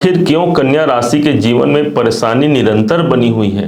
फिर क्यों कन्या राशि के जीवन में परेशानी निरंतर बनी हुई है?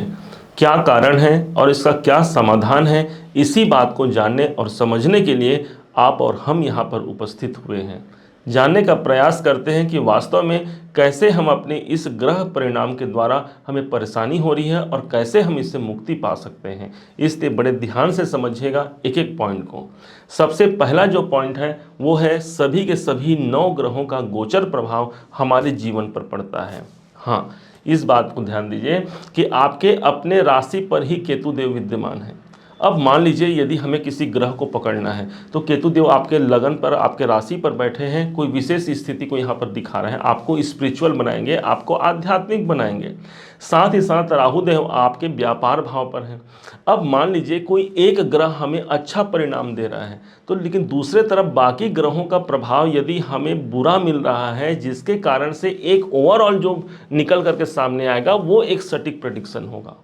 क्या कारण है और इसका क्या समाधान है? इसी बात को जानने और समझने के लिए आप और हम यहाँ पर उपस्थित हुए हैं। जानने का प्रयास करते हैं कि वास्तव में कैसे हम अपने इस ग्रह परिणाम के द्वारा हमें परेशानी हो रही है और कैसे हम इससे मुक्ति पा सकते हैं। इसलिए बड़े ध्यान से समझिएगा एक एक पॉइंट को। सबसे पहला जो पॉइंट है वो है सभी के सभी 9 ग्रहों का गोचर प्रभाव हमारे जीवन पर पड़ता है। हाँ, इस बात को ध्यान दीजिए कि आपके अपने राशि पर ही केतु देव विद्यमान है। अब मान लीजिए यदि हमें किसी ग्रह को पकड़ना है तो केतु देव आपके लगन पर, आपके राशि पर बैठे हैं, कोई विशेष स्थिति को यहाँ पर दिखा रहे हैं, आपको स्पिरिचुअल बनाएंगे, आपको आध्यात्मिक बनाएंगे। साथ ही साथ राहु देव आपके व्यापार भाव पर हैं। अब मान लीजिए कोई एक ग्रह हमें अच्छा परिणाम दे रहा है तो लेकिन दूसरे तरफ बाकी ग्रहों का प्रभाव यदि हमें बुरा मिल रहा है, जिसके कारण से एक ओवरऑल जो निकल करके सामने आएगा वो एक सटीक प्रेडिक्शन होगा।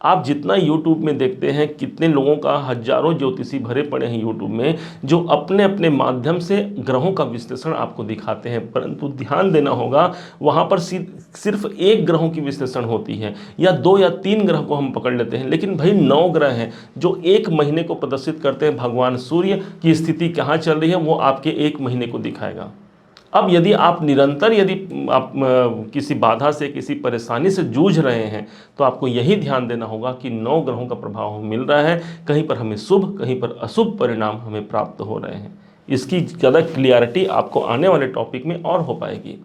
आप जितना YouTube में देखते हैं, कितने लोगों का, हजारों ज्योतिषी भरे पड़े हैं YouTube में जो अपने अपने माध्यम से ग्रहों का विश्लेषण आपको दिखाते हैं, परंतु ध्यान देना होगा वहाँ पर सिर्फ एक ग्रहों की विश्लेषण होती है या 2 या 3 ग्रह को हम पकड़ लेते हैं, लेकिन भाई 9 ग्रह हैं जो एक महीने को प्रदर्शित करते हैं। भगवान सूर्य की स्थिति कहाँ चल रही है वो आपके एक महीने को दिखाएगा। अब यदि आप निरंतर आप किसी बाधा से, किसी परेशानी से जूझ रहे हैं तो आपको यही ध्यान देना होगा कि 9 ग्रहों का प्रभाव मिल रहा है, कहीं पर हमें शुभ, कहीं पर अशुभ परिणाम हमें प्राप्त हो रहे हैं। इसकी ज़्यादा क्लियरिटी आपको आने वाले टॉपिक में और हो पाएगी।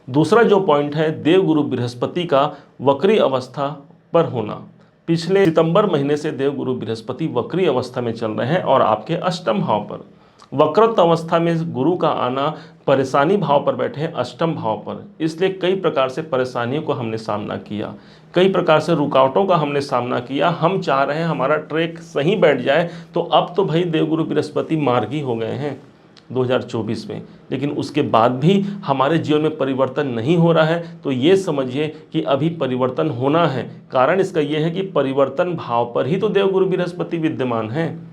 दूसरा जो पॉइंट है देवगुरु बृहस्पति का वक्री अवस्था पर होना। पिछले सितंबर महीने से देवगुरु बृहस्पति वक्री अवस्था में चल रहे हैं और आपके अष्टम भाव पर। वक्रत्व अवस्था में गुरु का आना परेशानी भाव पर बैठे हैं, अष्टम भाव पर, इसलिए कई प्रकार से परेशानियों को हमने सामना किया, कई प्रकार से रुकावटों का हमने सामना किया। हम चाह रहे हैं हमारा ट्रैक सही बैठ जाए, तो अब तो भाई देवगुरु बृहस्पति मार्गी हो गए हैं 2024 में, लेकिन उसके बाद भी हमारे जीवन में परिवर्तन नहीं हो रहा है। तो ये समझिए कि अभी परिवर्तन होना है। कारण इसका ये है कि परिवर्तन भाव पर ही तो देवगुरु बृहस्पति विद्यमान है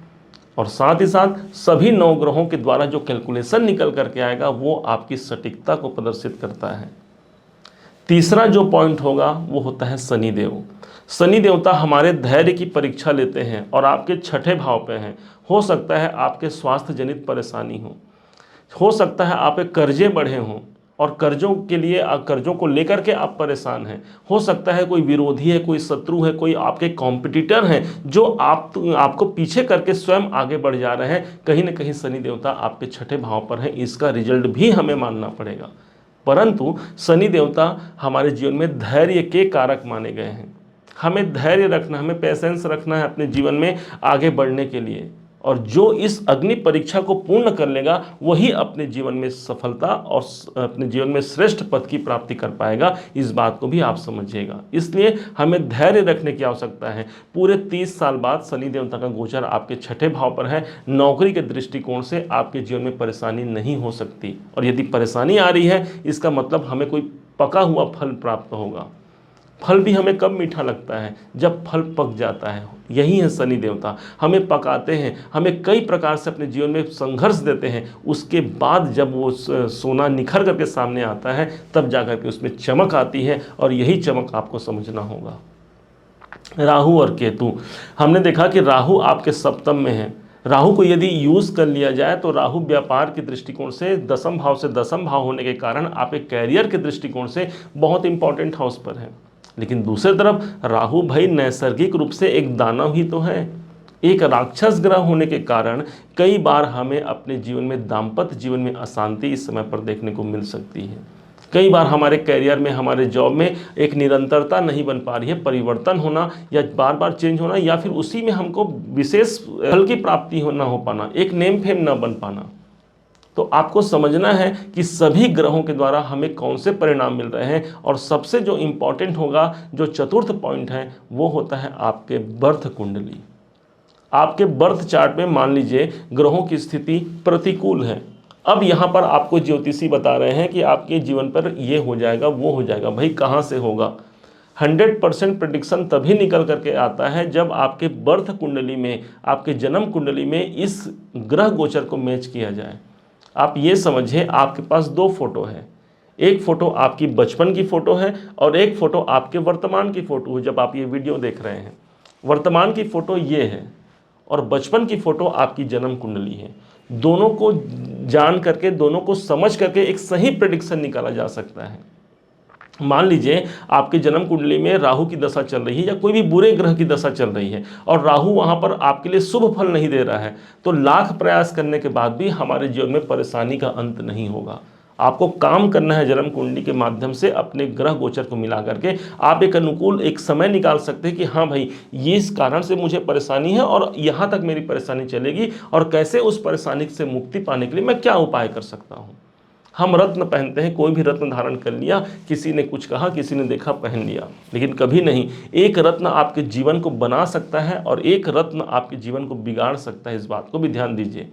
और साथ ही साथ सभी 9 ग्रहों के द्वारा जो कैलकुलेशन निकल करके आएगा वो आपकी सटीकता को प्रदर्शित करता है। तीसरा जो पॉइंट होगा वो होता है शनि देव। शनि देवता हमारे धैर्य की परीक्षा लेते हैं और आपके छठे भाव पे हैं। हो सकता है आपके स्वास्थ्य जनित परेशानी हो सकता है आपके कर्जे बढ़े हों और कर्जों के लिए, कर्जों को लेकर के आप परेशान हैं। हो सकता है कोई विरोधी है, कोई शत्रु है, कोई आपके कॉम्पिटिटर हैं जो आपको पीछे करके स्वयं आगे बढ़ जा रहे हैं। कहीं ना कहीं शनि देवता आपके छठे भाव पर है, इसका रिजल्ट भी हमें मानना पड़ेगा। परंतु शनि देवता हमारे जीवन में धैर्य के कारक माने गए हैं। हमें धैर्य रखना, हमें पेशेंस रखना है अपने जीवन में आगे बढ़ने के लिए, और जो इस अग्नि परीक्षा को पूर्ण कर लेगा वही अपने जीवन में सफलता और अपने जीवन में श्रेष्ठ पद की प्राप्ति कर पाएगा। इस बात को भी आप समझिएगा। इसलिए हमें धैर्य रखने की आवश्यकता है। पूरे 30 साल बाद शनि देवता का गोचर आपके छठे भाव पर है। नौकरी के दृष्टिकोण से आपके जीवन में परेशानी नहीं हो सकती, और यदि परेशानी आ रही है इसका मतलब हमें कोई पका हुआ फल प्राप्त होगा। फल भी हमें कब मीठा लगता है? जब फल पक जाता है। यही है शनि देवता, हमें पकाते हैं, हमें कई प्रकार से अपने जीवन में संघर्ष देते हैं, उसके बाद जब वो सोना निखर करके सामने आता है तब जाकर के उसमें चमक आती है, और यही चमक आपको समझना होगा। राहु और केतु, हमने देखा कि राहु आपके सप्तम में है। राहु को यदि यूज़ कर लिया जाए तो राहु व्यापार के दृष्टिकोण से दसम भाव से दसम भाव होने के कारण आपके कैरियर के दृष्टिकोण से बहुत इंपॉर्टेंट हाउस पर है। लेकिन दूसरी तरफ राहु भाई नैसर्गिक रूप से एक दानव ही तो है, एक राक्षस ग्रह होने के कारण कई बार हमें अपने जीवन में, दाम्पत्य जीवन में अशांति इस समय पर देखने को मिल सकती है। कई बार हमारे करियर में, हमारे जॉब में एक निरंतरता नहीं बन पा रही है, परिवर्तन होना या बार बार चेंज होना, या फिर उसी में हमको विशेष फल की प्राप्ति ना हो पाना, एक नेम फेम ना बन पाना। तो आपको समझना है कि सभी ग्रहों के द्वारा हमें कौन से परिणाम मिल रहे हैं, और सबसे जो इंपॉर्टेंट होगा, जो चतुर्थ पॉइंट है, वो होता है आपके बर्थ कुंडली। आपके बर्थ चार्ट में मान लीजिए ग्रहों की स्थिति प्रतिकूल है। अब यहाँ पर आपको ज्योतिषी बता रहे हैं कि आपके जीवन पर ये हो जाएगा, वो हो जाएगा। भाई कहाँ से होगा? 100% प्रेडिक्शन तभी निकल करके आता है जब आपके बर्थ कुंडली में, आपके जन्म कुंडली में इस ग्रह गोचर को मैच किया जाए। आप ये समझिए आपके पास 2 फोटो है, एक फ़ोटो आपकी बचपन की फ़ोटो है और एक फ़ोटो आपके वर्तमान की फ़ोटो है जब आप ये वीडियो देख रहे हैं। वर्तमान की फ़ोटो ये है और बचपन की फ़ोटो आपकी जन्म कुंडली है। दोनों को जान करके, दोनों को समझ करके एक सही प्रेडिक्शन निकाला जा सकता है। मान लीजिए आपके जन्म कुंडली में राहु की दशा चल रही है या कोई भी बुरे ग्रह की दशा चल रही है और राहु वहां पर आपके लिए शुभ फल नहीं दे रहा है, तो लाख प्रयास करने के बाद भी हमारे जीवन में परेशानी का अंत नहीं होगा। आपको काम करना है जन्म कुंडली के माध्यम से, अपने ग्रह गोचर को मिला करके आप एक अनुकूल एक समय निकाल सकते हैं कि हाँ भाई, ये इस कारण से मुझे परेशानी है और यहाँ तक मेरी परेशानी चलेगी और कैसे उस परेशानी से मुक्ति पाने के लिए मैं क्या उपाय कर सकता हूँ। हम रत्न पहनते हैं, कोई भी रत्न धारण कर लिया, किसी ने कुछ कहा, किसी ने देखा, पहन लिया, लेकिन कभी नहीं एक रत्न आपके जीवन को बना सकता है और एक रत्न आपके जीवन को बिगाड़ सकता है। इस बात को भी ध्यान दीजिए।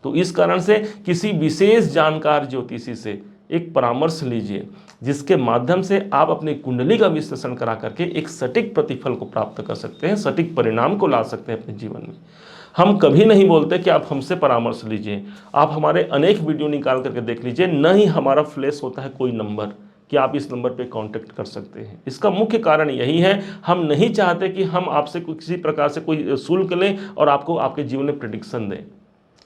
तो इस कारण से किसी विशेष जानकार ज्योतिषी से एक परामर्श लीजिए, जिसके माध्यम से आप अपनी कुंडली का विश्लेषण करा करके एक सटीक प्रतिफल को प्राप्त कर सकते हैं, सटीक परिणाम को ला सकते हैं अपने जीवन में। हम कभी नहीं बोलते कि आप हमसे परामर्श लीजिए, आप हमारे अनेक वीडियो निकाल करके देख लीजिए, न ही हमारा फ्लैश होता है कोई नंबर कि आप इस नंबर पे कांटेक्ट कर सकते हैं। इसका मुख्य कारण यही है, हम नहीं चाहते कि हम आपसे किसी प्रकार से कोई शुल्क लें और आपको आपके जीवन में प्रेडिक्शन दें।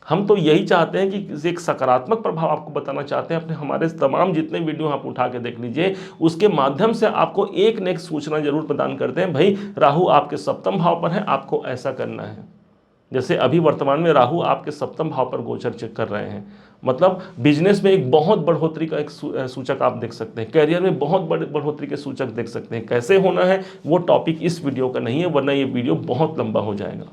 हम तो यही चाहते हैं कि एक सकारात्मक प्रभाव आपको बताना चाहते हैं। अपने हमारे तमाम जितने वीडियो आप उठा के देख लीजिए, उसके माध्यम से आपको एक न एक सूचना जरूर प्रदान करते हैं, भाई राहु आपके सप्तम भाव पर है, आपको ऐसा करना है। जैसे अभी वर्तमान में राहु आपके सप्तम भाव पर गोचर चेक कर रहे हैं, मतलब बिजनेस में एक बहुत बढ़ोतरी का एक सूचक आप देख सकते हैं, कैरियर में बहुत बड़े बढ़ोतरी के सूचक देख सकते हैं। कैसे होना है वो टॉपिक इस वीडियो का नहीं है, वरना ये वीडियो बहुत लंबा हो जाएगा।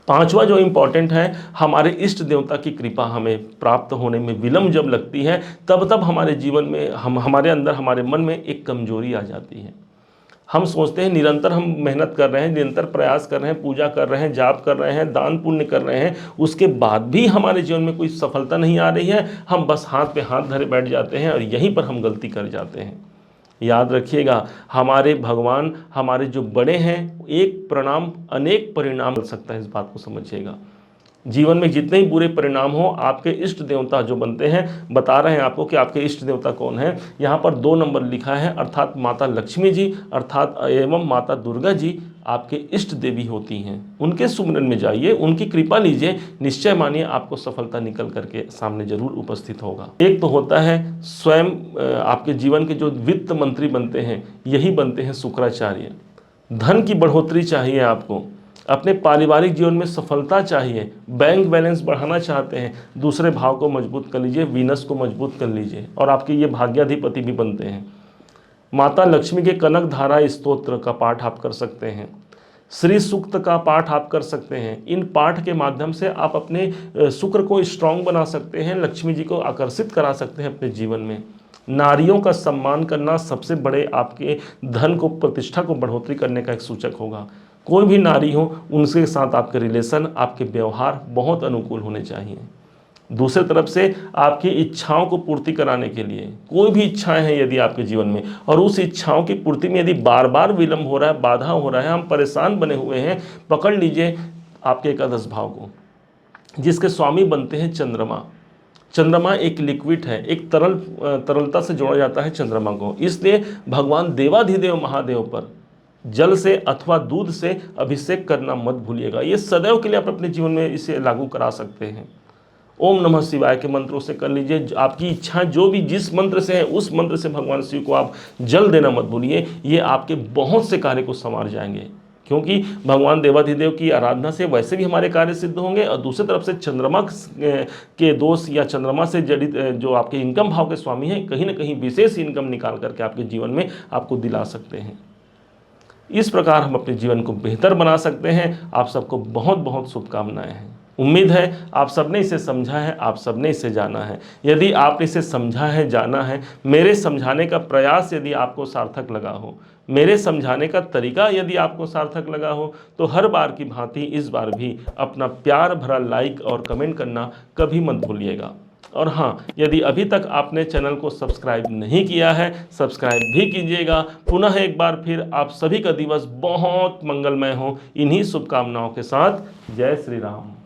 पांचवा जो इंपॉर्टेंट है, हमारे इष्ट देवता की कृपा हमें प्राप्त होने में विलंब जब लगती है, तब हमारे जीवन में हमारे अंदर, हमारे मन में एक कमजोरी आ जाती है। हम सोचते हैं निरंतर हम मेहनत कर रहे हैं, निरंतर प्रयास कर रहे हैं, पूजा कर रहे हैं, जाप कर रहे हैं, दान पुण्य कर रहे हैं, उसके बाद भी हमारे जीवन में कोई सफलता नहीं आ रही है। हम बस हाथ पे हाथ धरे बैठ जाते हैं और यहीं पर हम गलती कर जाते हैं। याद रखिएगा, हमारे भगवान, हमारे जो बड़े हैं, एक प्रणाम अनेक परिणाम मिल सकता है, इस बात को समझिएगा। जीवन में जितने ही बुरे परिणाम हो, आपके इष्ट देवता जो बनते हैं, बता रहे हैं आपको कि आपके इष्ट देवता कौन है। यहाँ पर 2 नंबर लिखा है, अर्थात माता लक्ष्मी जी अर्थात एवं माता दुर्गा जी आपके इष्ट देवी होती हैं। उनके सुमिरन में जाइए, उनकी कृपा लीजिए, निश्चय मानिए आपको सफलता निकल करके सामने जरूर उपस्थित होगा। एक तो होता है स्वयं आपके जीवन के जो वित्त मंत्री बनते हैं, यही बनते हैं शुक्राचार्य। धन की बढ़ोतरी चाहिए आपको, अपने पारिवारिक जीवन में सफलता चाहिए, बैंक बैलेंस बढ़ाना चाहते हैं, दूसरे भाव को मजबूत कर लीजिए, वीनस को मजबूत कर लीजिए और आपके ये भाग्याधिपति भी बनते हैं। माता लक्ष्मी के कनक धारा स्तोत्र का पाठ आप कर सकते हैं, श्री सूक्त का पाठ आप कर सकते हैं। इन पाठ के माध्यम से आप अपने शुक्र को स्ट्रांग बना सकते हैं, लक्ष्मी जी को आकर्षित करा सकते हैं अपने जीवन में। नारियों का सम्मान करना सबसे बड़े आपके धन को, प्रतिष्ठा को बढ़ोतरी करने का एक सूचक होगा। कोई भी नारी हो, उनके साथ आपके रिलेशन, आपके व्यवहार बहुत अनुकूल होने चाहिए। दूसरी तरफ से आपकी इच्छाओं को पूर्ति कराने के लिए, कोई भी इच्छाएं हैं यदि आपके जीवन में और उस इच्छाओं की पूर्ति में यदि बार बार विलंब हो रहा है, बाधा हो रहा है, हम परेशान बने हुए हैं, पकड़ लीजिए आपके एकादश भाव को, जिसके स्वामी बनते हैं चंद्रमा। चंद्रमा एक लिक्विड है, एक तरलता से जोड़ा जाता है चंद्रमा को, इसलिए भगवान देवाधिदेव महादेव पर जल से अथवा दूध से अभिषेक करना मत भूलिएगा। ये सदैव के लिए आप अपने जीवन में इसे लागू करा सकते हैं। ओम नमः शिवाय के मंत्रों से कर लीजिए। आपकी इच्छा जो भी जिस मंत्र से है, उस मंत्र से भगवान शिव को आप जल देना मत भूलिए। ये आपके बहुत से कार्य को संवार जाएंगे, क्योंकि भगवान देवाधिदेव की आराधना से वैसे भी हमारे कार्य सिद्ध होंगे और दूसरी तरफ से चंद्रमा के दोष या चंद्रमा से जड़ित जो आपके इनकम भाव के स्वामी हैं, कहीं ना कहीं विशेष इनकम निकाल करके आपके जीवन में आपको दिला सकते हैं। इस प्रकार हम अपने जीवन को बेहतर बना सकते हैं। आप सबको बहुत बहुत शुभकामनाएं हैं। उम्मीद है आप सबने इसे समझा है, आप सबने इसे जाना है। यदि आपने इसे समझा है, जाना है, मेरे समझाने का प्रयास यदि आपको सार्थक लगा हो, मेरे समझाने का तरीका यदि आपको सार्थक लगा हो, तो हर बार की भांति इस बार भी अपना प्यार भरा लाइक और कमेंट करना कभी मत भूलिएगा। और हाँ, यदि अभी तक आपने चैनल को सब्सक्राइब नहीं किया है, सब्सक्राइब भी कीजिएगा। पुनः एक बार फिर आप सभी का दिवस बहुत मंगलमय हो, इन्हीं शुभकामनाओं के साथ। जय श्री राम।